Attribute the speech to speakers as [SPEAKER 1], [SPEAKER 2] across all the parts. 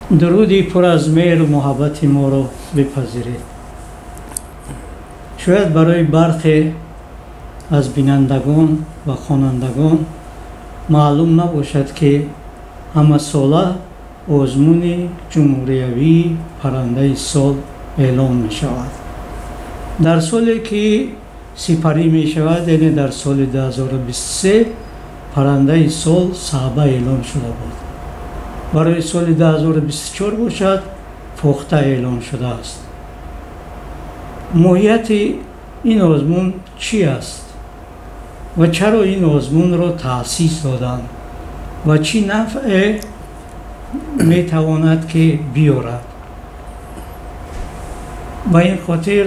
[SPEAKER 1] درودی پر از مهر و محبت ما را بپذیرید. شاید برای برخی از بینندگان و خوانندگان معلوم نباشد که همه ساله آزمون جمهوریوی پرنده سال اعلام می شود. در سالی که سپری می شود، یعنی در سال 2023 پرنده سال صحبه اعلام شده بود. برای سال 2024 باشد پخته اعلام شده است. ماهیت این آزمون چی است و چرا این آزمون را تأسیس دادند و چی نفع می تواند که بیارد؟ با این خاطر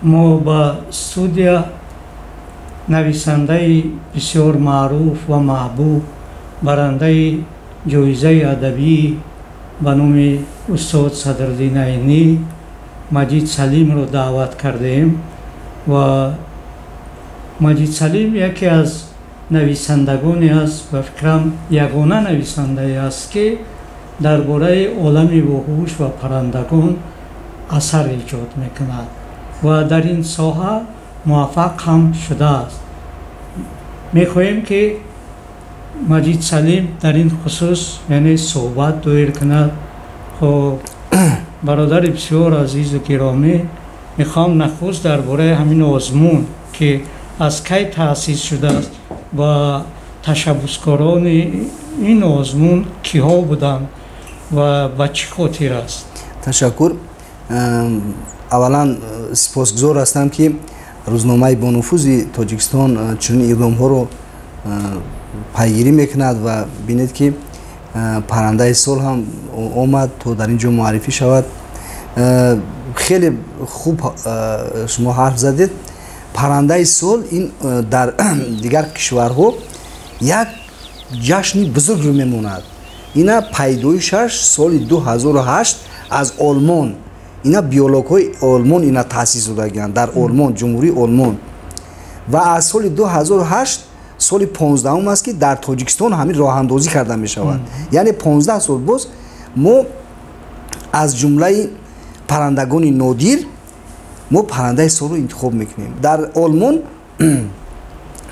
[SPEAKER 1] ما با استودیا نویسنده بسیار معروف و محبوب، برنده جایزه ادبی به نام استاد صدرالدین عینی، مجید سلیم را دعوت کردیم و مجید سلیم یکی از نویسندگانی است و فکرم یگانه نویسنده است که درباره عالم وحوش و پرندگان اثر ایجاد میکند و در این ساحه موفق هم شده است. میخواهیم که مجید سلیم در این خصوص یعنی صحبت دایر کند. خب برادر بسیار عزیز و گرامی، میخوام نخست درباره همین آزمون که از کی تأسیس شده است و تشبسکاران این آزمون کیها بودند و به چه خاطر است؟
[SPEAKER 2] تشکر. اولا سپاسگزار هستم که روزنامه با نفوذ تاجیکستان چنین اقدام ها رو پیگیری میکند و بینید که پرنده سال هم آمد تا در اینجا معرفی شود. خیلی خوب شما حرف زدید. پرنده سال این در دیگر کشورها یک جشن بزرگ رو میموند. اینا پیدایشش سال 2008 از آلمان، اینا بیولوژهای آلمان اینا تأسیس شدگان در آلمان، جمهوری آلمان، و از سال 2008 سال 15 است که در تاجیکستان همین راه اندازی کرده می شود. یعنی 15 سال باز ما از جمله پرندگان نادیر ما پرنده سال رو انتخاب میکنیم. در آلمان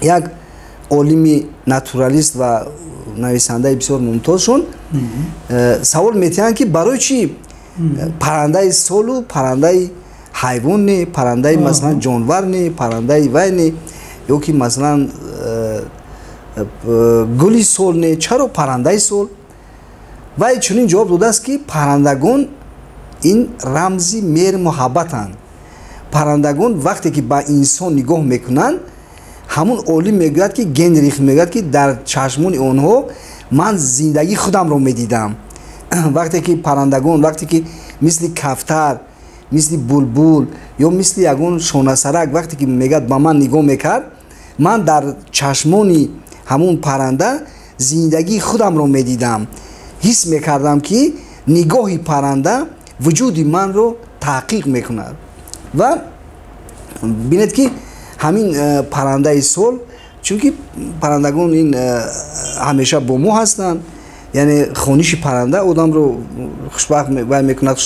[SPEAKER 2] یک عالم ناتورالیست و نویسنده بسیار ممتازشون سوال میتونن که برای چی پرنده سال و پرنده حیوان نه، پرنده مثلا جانور نه، پرنده وای نه، یا که مثلا گلی سال نه، چرا پرنده سال؟ و چنین جواب داده است که پرندگان این رمزی مهر محبتند. پرندگان وقتی که با انسان نگاه میکنن همون عالی میگوید که گنریخ میگوید که در چشمون اونها من زندگی خودم رو میدیدم. وقتی که پرندگان وقتی که مثل کفتر، مثل بلبل یا مثل یگون شانه‌سرک وقتی که میگد با من نگاه میکرد، من در چشمون همون پرنده زندگی خودم رو میدیدم. حس میکردم که نگاه پرنده وجود من رو تحقیق میکند. و بینید که همین پرنده سال، چون که پرندگان این همیشه با ما هستند، یعنی خونیش پرنده آدم رو خوشبخت میکند،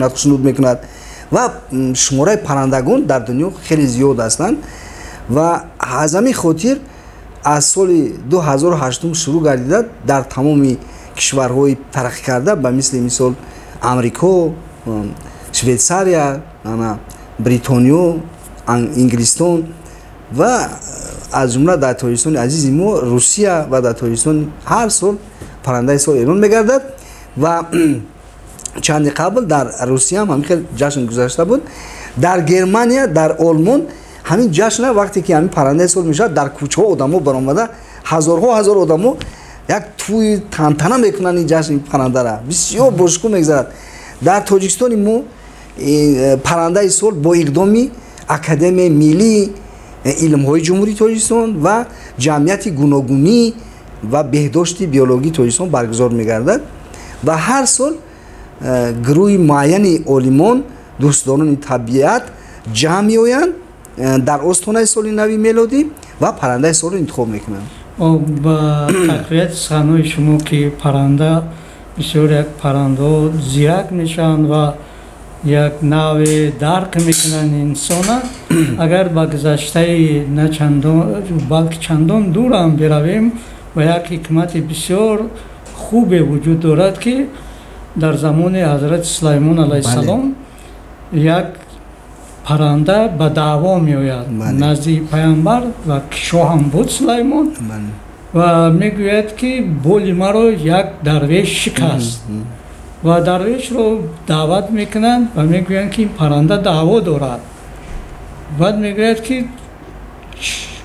[SPEAKER 2] خوشنود میکند و شماره پرندگان در دنیا خیلی زیاد هستند و از همین خاطر از سال 2008 شروع گردیده در تمام کشورهای ترقی کرده به مثال امریکا، شویتساریا، بریتانیا، انگلستان و از جمله در تاجیکستان عزیز ما روسیه و در تاجیکستان هر سال پرنده سال اعلان میگردد و چند قبل در روسیه هم خیلی جشن گذاشته بود. در گرمانیا، در آلمان همین جشن وقتی که همین پرنده سال میشه در کوچه ها آدم‌ها برآمده، هزارها هزار آدم‌ها یک توی تنتنه میکنن این جشن پرنده را بسیار باشکوه میگذرد. در تاجیکستان ما پرنده سال با اقدامی اکادمی ملی علم‌های جمهوری تاجیکستان و جمعیت گوناگونی و بهداشت بیولوژی تاجیکستان برگزار می‌گردد و هر سال گروه معین عالمان دوستداران طبیعت جمع می‌آیند در آستانه سال نو میلادی و پرنده سال رو انتخاب می‌کنند.
[SPEAKER 1] با تقویت سخن‌های شما که پرنده بسیار یک پرنده زیرک میشن و یک نوع درک میکنن انسان. اگر با گذشته نه چندان بلکه چندان دور هم برویم و یک حکمت بسیار خوب وجود دارد که در زمان حضرت سلیمان علیه السلام یک پرنده به دعوا می آید نزد پیامبر و شاه هم بود سلیمان و میگوید که بول مرا یک درویش شکست و درویش رو دعوت میکنند و میگویند که این پرنده دعوا دارد. بعد میگوید که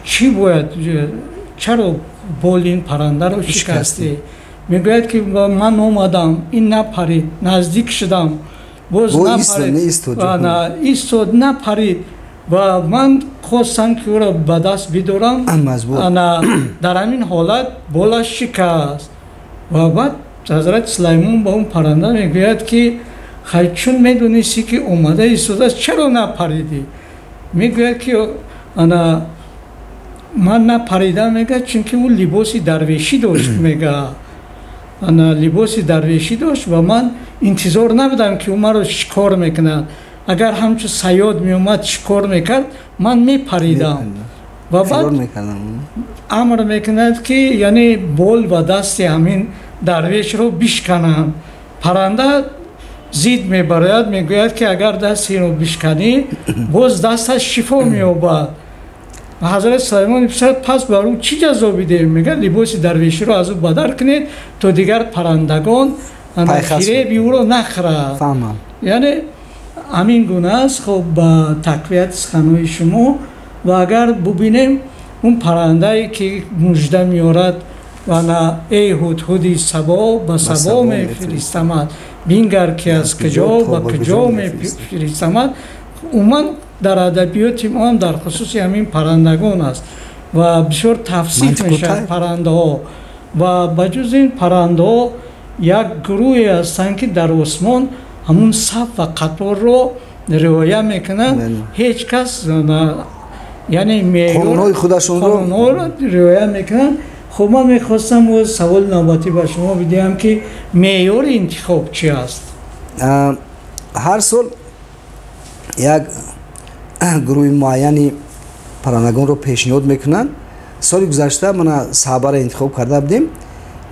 [SPEAKER 1] چی باید چرا بول این پرنده رو شکستی؟ میگوید که من اومدم این نپرید، نزدیک شدم باز نپرید و ایستاد نپرید و من خواستم که او را به دست بدارم در همین حالت بولش شکست. و بعد حضرت سلیمان با اون پرنده میگوید که خیلی چون میدونستی که اومده ایستاده چرا نپریدی؟ میگوید که من نپریدم، میگه چون که اون لباسی درویشی داشت، میگه لباسی درویشی داشت و من انتظار نبودم که او مرا شکار میکنه. اگر همچون صیاد میومد شکار میکرد من میپریدم و بعد امر میکند که یعنی بول و دست همین درویش رو بشکنند. پرنده زید میبراید، میگوید که اگر دستی رو بشکنی باز دستش شفا مییابد. حضرت سلیمان میپرسد پس بر او چی جزا بدیم؟ میگه لباس درویشی رو از او بدر کنید تا دیگر پرندگان فریب او رو نخورند. یعنی همین گونه است. خب با تقویت سخنهای شما و اگر ببینیم اون پرنده که مژده میارد و نه ای هدهدی صبا به صبا میفرستمد بینگر که از کجا و کجا میفرستمد، عموما در ادبیات ما هم در خصوص همین پرندگان است و بسیار تفسیر میشه پرنده ها و بجز این پرنده ها یک گروهی هستند که در آسمان همون صف و قطار رو رعایت میکنن. هیچ کس یعنی
[SPEAKER 2] قانونهای خودشون
[SPEAKER 1] رو رعایت میکنن. خب من میخواستم و سوال نوبتی به شما بدیم که معیار انتخاب چی است؟
[SPEAKER 2] هر سال یک گروه معینی پرندگان رو پیشنهاد میکنن. سال گذشته من صحبه را انتخاب کرده بودیم.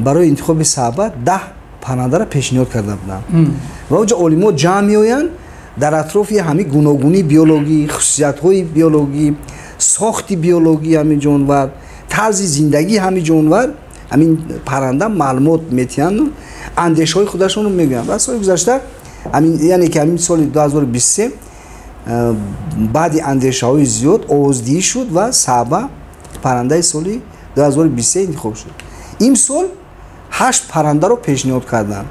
[SPEAKER 2] برای انتخاب صحبه 10 پرنده را پیشنهاد کرده بودم و اونجا علما جمع میآیند در اطراف همین گوناگونی بیولوژی، خصوصیت‌های بیولوژی، ساخت بیولوژی همین جانور، طرز زندگی همین جانور، همین پرنده معلومات میتیان، اندیشه‌های خودشون رو میگن. و سال گذشته همین یعنی که همین سال 2023 بعد اندیشه‌های زیاد آوازدهی شد و صحبه پرنده سالی 2023 انتخاب شد. این سال 8 پرنده رو پیشنهاد کردن،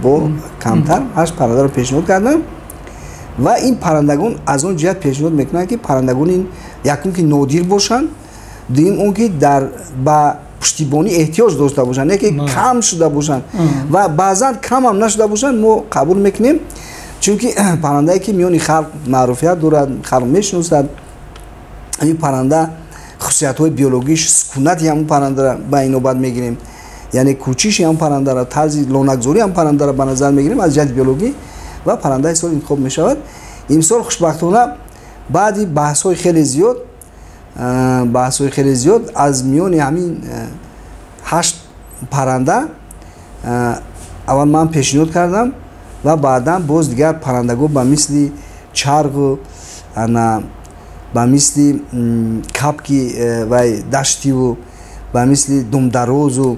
[SPEAKER 2] با کمتر 8 پرنده رو پیشنهاد کردن و این پرندگان از اون جهت پیشنهاد میکنن که پرندگان این یکم که نادر باشن، دوم اون که در با پشتیبانی احتیاج داشته باشن، نه که کم شده باشن و بعضا کم هم نشده باشن ما قبول میکنیم، چون که پرنده که میانی خلق معروفیت دارد، خلق میشناسد. این پرنده خصوصیت‌های بیولوژیش، سکونت هم پرنده را به این نوبت میگیریم، یعنی کوچیش هم پرنده را، طرز لونگزوری هم پرنده را به نظر میگیریم از جهت بیولوژی و پرنده سال انتخاب میشود. این سال خوشبختانه بعد بحث‌های خیلی زیاد از میان همین 8 پرنده اول من پیشنهاد کردم و بعدا باز دیگر پرندگان به مثل چرگ و به مثل کپکی و دشتی و به مثل دمدروز و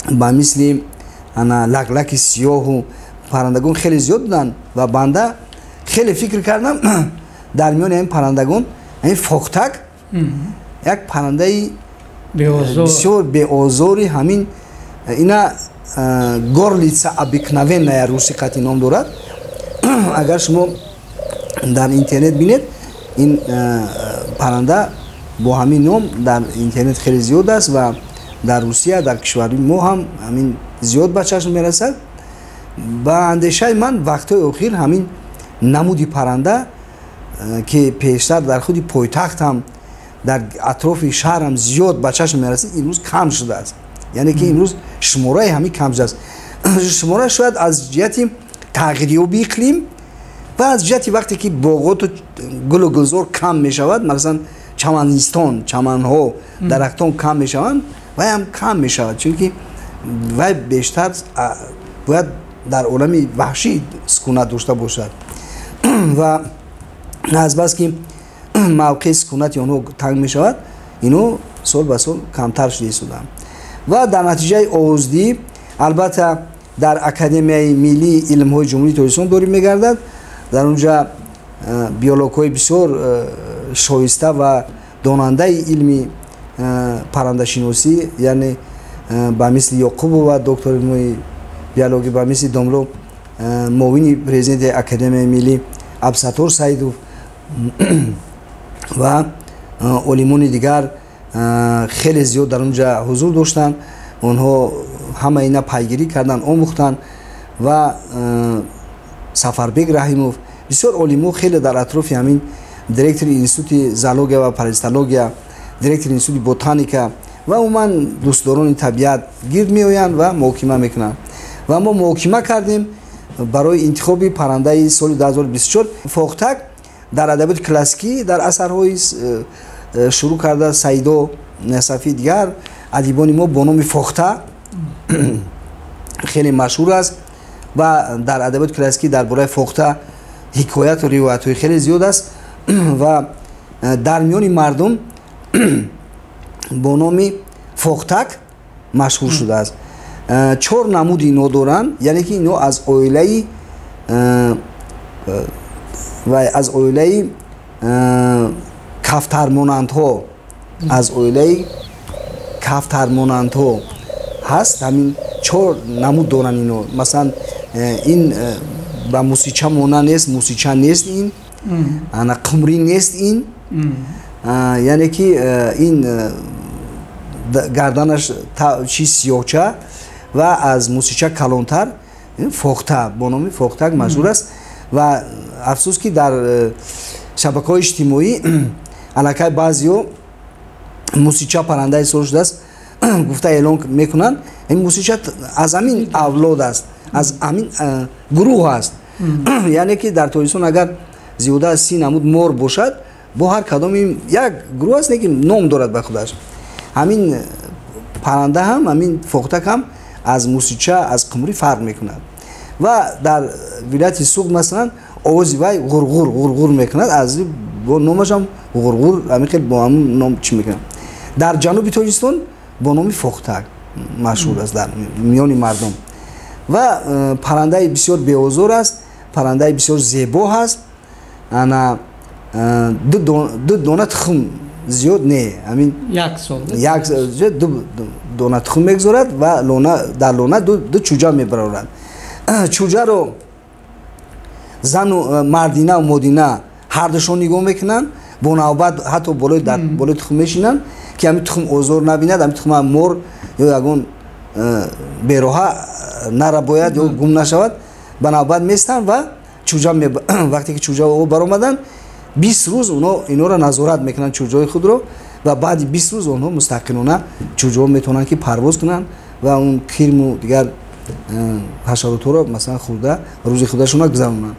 [SPEAKER 2] به مثل لگلک سیاه و پرندگان خیلی زیاد بودن و بنده خیلی فکر کردم در میان این پرندگان این فوختک یک پرنده بسیار به آزاری همین اینا گورلیتسا ابیکنوین یا روسی قطعی نام دارد. اگر شما در اینترنت بینید این پرنده با همین نام در اینترنت خیلی زیاد است و در روسیه در کشور ما هم همین زیاد به چشم میرسد. با اندیشه من وقتهای اخیر همین نمودی پرنده که پیشتر در خود پایتخت هم در اطراف شهر هم زیاد به چشم میرسید، این روز کم شده است، یعنی که این روز شماره همین کم شده است شماره شاید از جهت تغییریابی اقلیم و از جهت وقتی که باغات و گل و گلزار کم می شود، مثلا چمنستان، چمنها، درختان کم می شوند و هم کم می شود، چون که و بیشتر باید در عالم وحشی سکونت داشته باشد و از بس که موقع سکونت آنها تنگ می شود، اینو سال به سال کمتر شده شدند و در نتیجه آزادی البته در اکادمی ملی علم های جمهوری تاجیکستان داری میگردد. در اونجا بیولوژ های بسیار شایسته و داننده علمی پرنده شناسی، یعنی با مثل یعقوب و دکتر علمی بیولوژی با مثل داملو معاون پرزیدنت اکادمی ملی عبدالستار سعیدوف و علمان دیگر خیلی زیاد در اونجا حضور داشتند. اونها همه اینا پیگیری کردن، آموختن و سفربگ رحیموف بسیار علما خیلی در اطراف همین دیرکتور انستیتوت زولوژیا و پرستولوژیا، دیرکتور انستیتوت بوتانیکا و عموما دوستداران طبیعت گرد می آیند و محاکمه میکنند و ما محاکمه کردیم برای انتخاب پرنده سال 2024. فاختک در ادبیات کلاسیکی در اثرهای شروع کرده سیدا نصفی دیگر ادیبان ما با نام فاخته خیلی مشهور است و در ادبیات کلاسیکی درباره فاخته حکایت و روایت های خیلی زیاد است و در میان مردم با نام فاختک مشهور شده است. 4 نمود اینو دارن، یعنی که اینو از اویله و از اویله کفترمانند ها، از اویله کفترمانند ها هست. همین 4 نمود دارن اینو. مثلا این با موسیچه مانند نیست، موسیچه نیست، این انا قمری نیست، این یعنی که این گردنش چی سیاهچه و از موسیچه کلانتر، فاخته با نام فاختک مشهور است و افسوس که در شبکه‌های اجتماعی علاقه بعضی‌ها موسیچه پرنده سال شده است گفته اعلان میکنن این موسیچه از همین اولاد است، از همین گروه است. یعنی که در تاجیکستان اگر زیاده از 30 نمود مور باشد، با هر کدام یک گروه است که نام دارد به خودش. همین پرنده هم، همین فاختک هم از موسیچه، از قمری فرق میکند و در ولایت سوق مثلا آواز وای غرغر غرغر میکند، از با نامش هم غرغر، همین خیلی با همون نام چی میکنن. در جنوب تاجیکستان با نام فاختک مشهور است در میان مردم و پرنده بسیار بی‌آزار است، پرنده بسیار زیبا است. انا دو دانه تخم زیاد نه، همین یک دو دانه تخم میگذارد و لانه در لانه دو چوجه میبرند. چوجه رو زن و مردینه و مادینه هر دوشون نگاه میکنن، با نوبت حتی بالای تخم میشینن که همین تخم آزار نبیند، همین تخم مور یا یگون بیروها نره باید یا گم نشود، به نوبت میستن و چوجه وقتی که چوجه او برآمدن 20 روز اینا را نظارت میکنن چوجه خود رو و بعد 20 روز اونها مستقلانه چوجه میتونن که پرواز کنن و اون کرم و دیگر حشرات رو مثلا خورده روز خودشون گذرونن.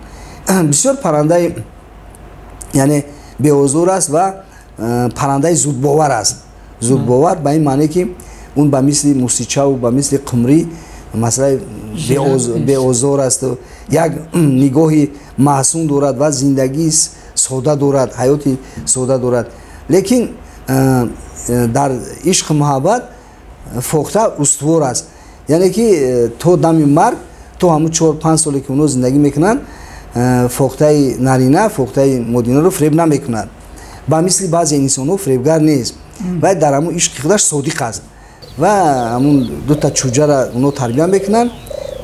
[SPEAKER 2] بسیار پرنده یعنی بی‌آزار است و پرنده زود باور است. زود باور به این معنی که اون به مثل موسیچه و به مثل قمری مثلا بی‌آزار است و یک نگاهی معصوم دارد و زندگی ساده دارد، حیاتی ساده دارد. لیکن در عشق محبت فاخته استوار است، یعنی که تو دم مرگ تو همون 4-5 سالی که اونو زندگی میکنن فاخته نرینه فاخته مادینه رو فریب نمیکنند، با مثل بعضی انسان‌ها فریبگر نیست و در همون عشق خودش صادق است و همون 2 تا چوجه را اونو تربیت میکنن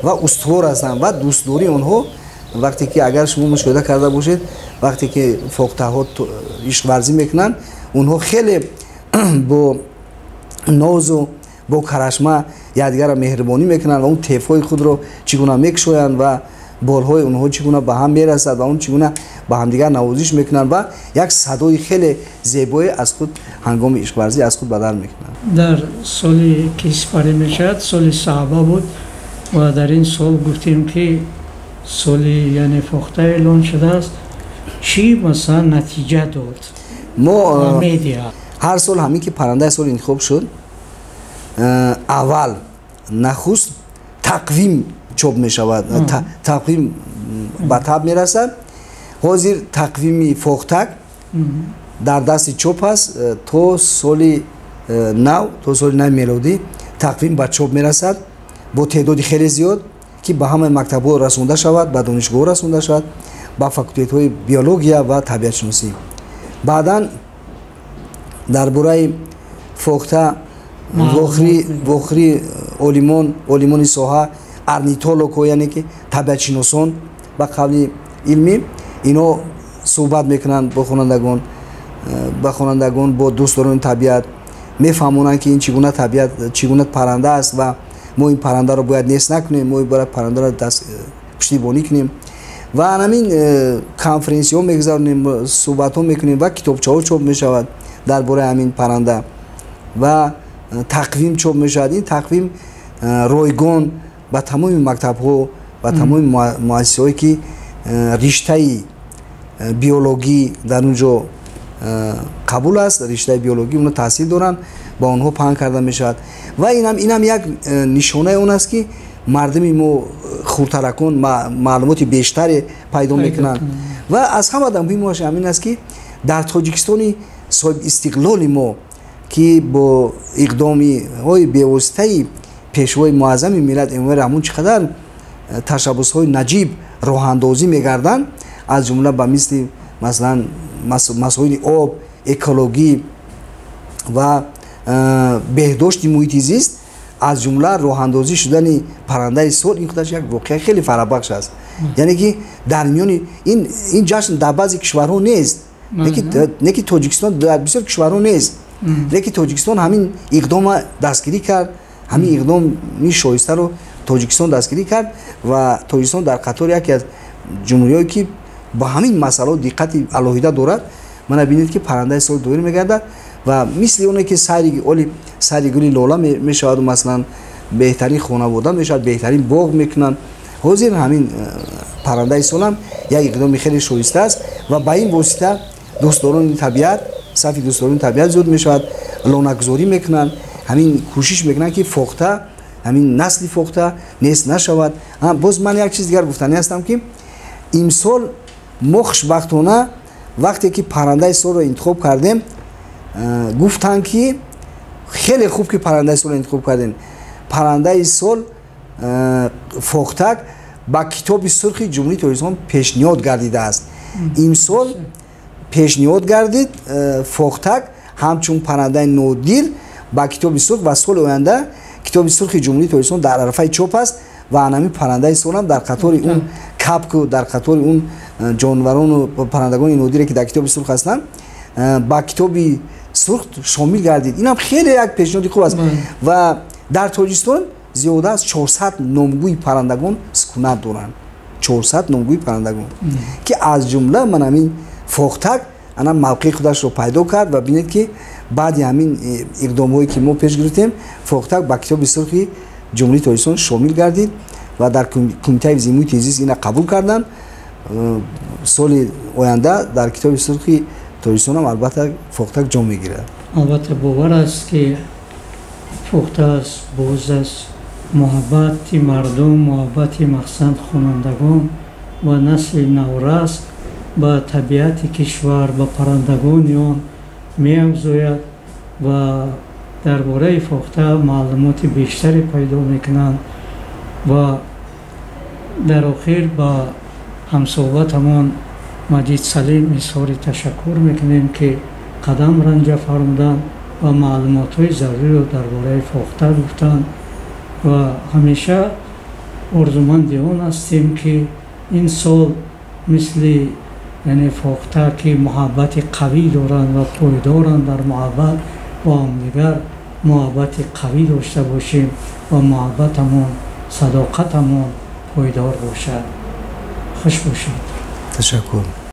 [SPEAKER 2] و استوار هستند و دوستداری اونها. وقتی که اگر شما مشاهده کرده باشید وقتی که فاخته ها عشق ورزی میکنن، اونها خیلی با ناز و با کرشمه یکدیگر را مهربانی میکنن و اون طیف‌های خود رو چگونه میکشویند و بالهای اونها چگونه به هم میرسد و اون چگونه با همدیگر نوازش میکنن و یک صدای خیلی زیبایی از خود هنگام عشق ورزی از خود بدل میکنن.
[SPEAKER 1] در سالی که سپری میشد سال صعبه بود و در این سال گفتیم که سالی یعنی فاخته اعلان شده است، چی مثلا نتیجه داد
[SPEAKER 2] ما
[SPEAKER 1] مدیا؟
[SPEAKER 2] هر سال همین که پرنده سال انتخاب شد، اول نخست تقویم چوب می شود، تقویم به تاب می رسد. حاضر تقویمی فاختک در دست چوب است تو سال نو میلادی تقویم به چوب می رسد با تعدادی خیلی زیاد که به همه مکتب‌ها رسونده شود، به دانشگاه رسونده شود، به فاکولته‌های بیولوژیا و طبیعت شناسی. بعداً درباره فاخته وخری علمان ساحه ارنیتولوگ یعنی که طبیعت شناسان با قبل علمی اینا صحبت میکنن با خوانندگان با دوستداران طبیعت، میفهمونن که این چگونه طبیعت چگونه پرنده است و ما این پرنده رو باید نیست نکنیم، ما باید پرنده رو پشتیبانی کنیم و همین کنفرانس ها میگذاریم، صحبت ها میکنیم و کتابچه ها چاپ میشود درباره همین پرنده و تقویم چاپ میشود. این تقویم رایگان با تمام مکتب ها و تمام مؤسسه هایی که رشته بیولوژی در اونجا قبول است، رشته بیولوژی اونو تحصیل دارن، با اونها پهن کرده میشود و اینم یک نشانه اون است که مردم ما خورترکون معلومات بیشتری پیدا میکنن و از همه مهمش همین است که در تاجیکستان صاحب استقلال ما که با اقدامی های بی‌واسطه پیشوای معظم ملت امام رحمون چقدر تشبس های نجیب راه اندازی میگردن، از جمله به مثلا مسائل آب، اکولوژی و بهداشت محیط زیست، از جمله راه اندازی شدن پرنده سال، این خودش یک واقعه خیلی فرابخش است. یعنی که در میان این جشن در بعضی کشورها نیست، نه که تاجیکستان در بسیار کشورها نیست، لیکن تاجیکستان همین اقدام دستگیری کرد، همین اقدام شایسته رو تاجیکستان دستگیری کرد و تاجیکستان در قطار یکی از جمهوری‌هایی که با همین مسئله دقت الهیده دارد. من ببینید که پرنده سال دور میگردد و مثل اونه که سری گلی لاله میشود و مثلا بهترین خانواده میشود، بهترین باغ میکنن. حاضر همین پرنده سال هم یک اقدام خیلی شایسته است و با این واسطه دوستداران طبیعت صفی دوستداران طبیعت زود میشود، لانه‌گذاری میکنن، همین کوشش میکنن که فاخته همین نسل فاخته نیست نشود. باز من یک چیز دیگر گفتنی هستم که امسال ما خوشبختانه وقتی که پرنده سال رو انتخاب کردیم گفتن که خیلی خوب که پرنده سال انتخاب کردین. پرنده سال فاختک با کتاب سرخ جمهوری تاجیکستان پیشنهاد گردیده است. امسال پیشنهاد گردید فاختک همچون پرنده نادر با کتاب سرخ و سال آینده کتاب سرخ جمهوری تاجیکستان در عرفه چاپ است و همین پرنده سال هم در قطار اون کپک و در قطار اون جانوران و پرندگان نادری که در کتاب سرخ هستند با کتاب سرخ شامل گردید. این هم خیلی یک پیشنهاد خوب است و در تاجیکستان زیاده از 400 نامگوی پرندگان سکونت دارند. 400 نامگوی پرندگان که از جمله من همین فاختک انا موقع خودش رو پیدا کرد و ببینید که بعد همین اقدام هایی که ما پیش گرفتیم فاختک با کتاب سرخ جمهوری تاجیکستان شامل گردید و در کمیته حفظ محیط زیست اینا قبول کردن. سال آینده در کتاب سرخ تاجیکستان هم البته فاختک جا میگیرد.
[SPEAKER 1] البته باور است که فاخته است، باز است، محبت مردم، محبت مقصد خوانندگان و نسل نورست با طبیعت کشور با پرندگان آن می‌افزاید و درباره فاخته معلومات بیشتری پیدا میکنند و در آخر با همصحبتمان مجید سلیم اظهار تشکر میکنیم که قدم رنجه فرمودند و معلومات های ضروری رو درباره فاخته گفتند و همیشه آرزومند آن هستیم که این سال مثل یعنی فاخته که محبت قوی دارند و پایدارند در محبت با همدیگر محبت قوی داشته باشیم و محبتمون صداقتمون پایدار باشد. خوش باشید.
[SPEAKER 2] تشکر.